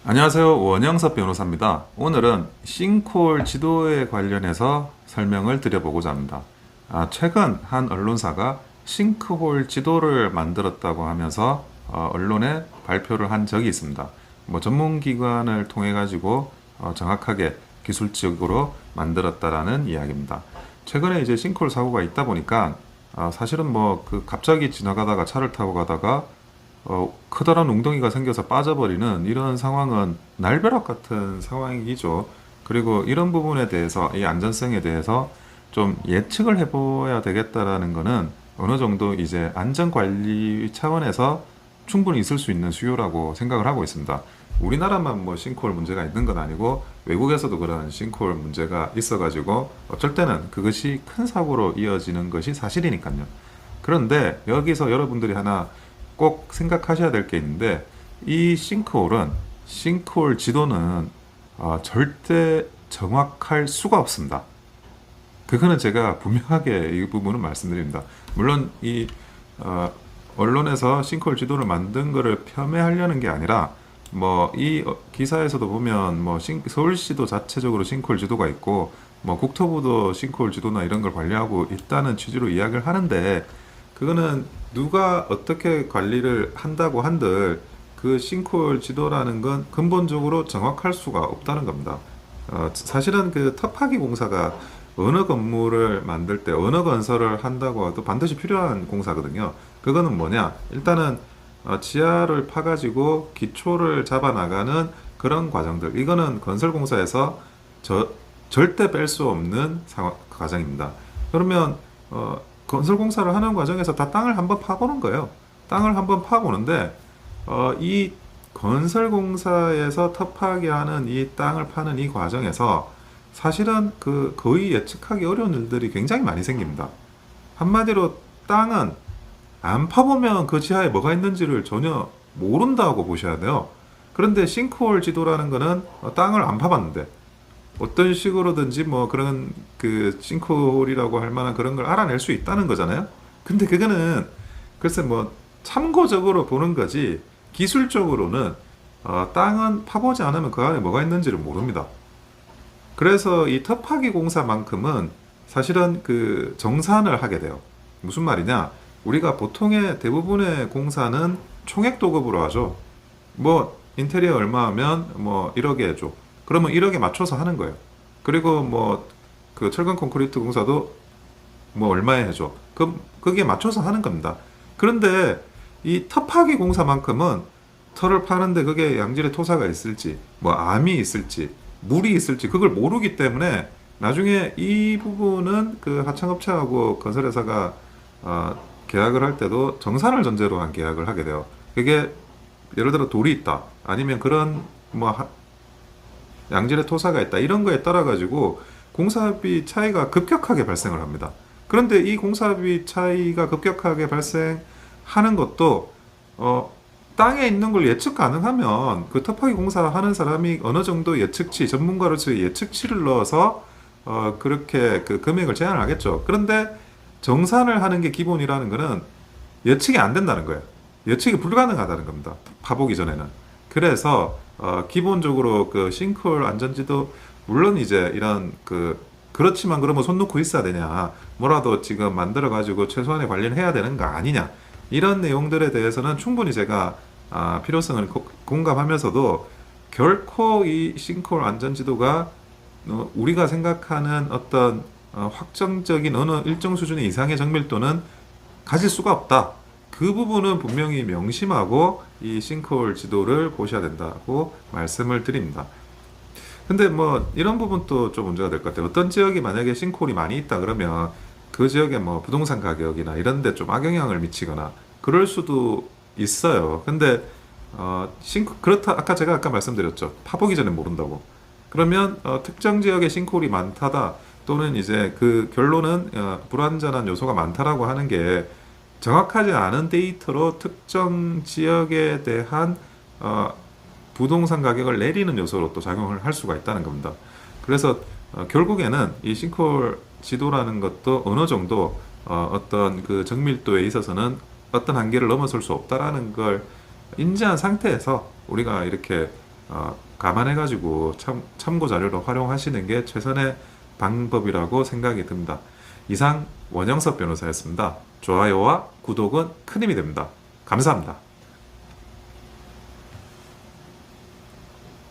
안녕하세요. 원영섭 변호사입니다. 오늘은 싱크홀 지도에 관련해서 설명을 드려보고자 합니다. 최근 한 언론사가 싱크홀 지도를 만들었다고 하면서 언론에 발표를 한 적이 있습니다. 전문기관을 통해 가지고 정확하게 기술적으로 만들었다라는 이야기입니다. 최근에 이제 싱크홀 사고가 있다 보니까 사실은 갑자기 지나가다가 차를 타고 가다가 커다란 웅덩이가 생겨서 빠져버리는 이런 상황은 날벼락 같은 상황이죠. 그리고 이런 부분에 대해서, 이 안전성에 대해서 좀 예측을 해봐야 되겠다라는 거는 어느 정도 이제 안전관리 차원에서 충분히 있을 수 있는 수요라고 생각을 하고 있습니다. 우리나라만 싱크홀 문제가 있는 건 아니고 외국에서도 그런 싱크홀 문제가 있어가지고 어쩔 때는 그것이 큰 사고로 이어지는 것이 사실이니까요. 그런데 여기서 여러분들이 하나 꼭 생각하셔야 될 게 있는데, 이 싱크홀 지도는 절대 정확할 수가 없습니다. 그거는 제가 분명하게 이 부분은 말씀드립니다. 물론 이 언론에서 싱크홀 지도를 만든 거를 폄훼하려는 게 아니라 이 기사에서도 보면 서울시도 자체적으로 싱크홀 지도가 있고 국토부도 싱크홀 지도나 이런 걸 관리하고 있다는 취지로 이야기를 하는데, 그거는 누가 어떻게 관리를 한다고 한들 그 싱크홀 지도라는 건 근본적으로 정확할 수가 없다는 겁니다. 사실은 그 터파기 공사가 어느 건물을 만들 때 어느 건설을 한다고 해도 반드시 필요한 공사거든요. 그거는 뭐냐? 일단은 지하를 파가지고 기초를 잡아나가는 그런 과정들. 이거는 건설공사에서 절대 뺄 수 없는 과정입니다. 그러면 건설공사를 하는 과정에서 다 땅을 한번 파보는 거예요. 땅을 한번 파보는데 이 건설공사에서 터파기하는 이 땅을 파는 이 과정에서 사실은 거의 예측하기 어려운 일들이 굉장히 많이 생깁니다. 한마디로 땅은 안 파보면 그 지하에 뭐가 있는지를 전혀 모른다고 보셔야 돼요. 그런데 싱크홀 지도라는 거는 땅을 안 파봤는데 어떤 식으로든지 그런 싱크홀이라고 할 만한 그런 걸 알아낼 수 있다는 거잖아요. 근데 그거는 글쎄 참고적으로 보는 거지, 기술적으로는 땅은 파보지 않으면 그 안에 뭐가 있는지를 모릅니다. 그래서 이 터파기 공사만큼은 사실은 정산을 하게 돼요. 무슨 말이냐? 우리가 보통의 대부분의 공사는 총액 도급으로 하죠. 인테리어 얼마 하면 1억에 해줘. 그러면 1억에 맞춰서 하는 거예요. 그리고 철근 콘크리트 공사도 얼마에 해줘. 거기에 맞춰서 하는 겁니다. 그런데 이 터파기 공사만큼은 터를 파는데 그게 양질의 토사가 있을지, 암이 있을지, 물이 있을지 그걸 모르기 때문에 나중에 이 부분은 하청업체하고 건설회사가 계약을 할 때도 정산을 전제로 한 계약을 하게 돼요. 그게 예를 들어 돌이 있다, 아니면 그런 양질의 토사가 있다, 이런 거에 따라 가지고 공사비 차이가 급격하게 발생을 합니다. 그런데 이 공사비 차이가 급격하게 발생하는 것도 땅에 있는 걸 예측 가능하면 그 터파기 공사하는 사람이 어느 정도 예측치, 전문가로서의 예측치를 넣어서 그렇게 금액을 제한을 하겠죠. 그런데 정산을 하는 게 기본이라는 거는 예측이 안 된다는 거예요. 예측이 불가능하다는 겁니다. 파보기 전에는. 그래서 기본적으로 싱크홀 안전지도, 물론 이제 이런 그렇지만 그러면 손 놓고 있어야 되냐, 뭐라도 지금 만들어 가지고 최소한의 관리를 해야 되는 거 아니냐, 이런 내용들에 대해서는 충분히 제가 필요성을 공감하면서도 결코 이 싱크홀 안전지도가 우리가 생각하는 어떤 확정적인 어느 일정 수준의 이상의 정밀도는 가질 수가 없다. 그 부분은 분명히 명심하고 이 싱크홀 지도를 보셔야 된다고 말씀을 드립니다. 근데 이런 부분도 좀 문제가 될 것 같아요. 어떤 지역이 만약에 싱크홀이 많이 있다 그러면 그 지역에 부동산 가격이나 이런 데 좀 악영향을 미치거나 그럴 수도 있어요. 근데 그렇다, 아까 말씀드렸죠. 파보기 전에 모른다고. 그러면 특정 지역에 싱크홀이 많다다, 또는 이제 결론은 불완전한 요소가 많다라고 하는 게 정확하지 않은 데이터로 특정 지역에 대한 부동산 가격을 내리는 요소로 또 작용을 할 수가 있다는 겁니다. 그래서 결국에는 이 싱크홀 지도라는 것도 어느 정도 어떤 정밀도에 있어서는 어떤 한계를 넘어설 수 없다라는 걸 인지한 상태에서 우리가 이렇게 감안해가지고 참고 자료로 활용하시는 게 최선의 방법이라고 생각이 듭니다. 이상 원영석 변호사였습니다. 좋아요와 구독은 큰 힘이 됩니다. 감사합니다.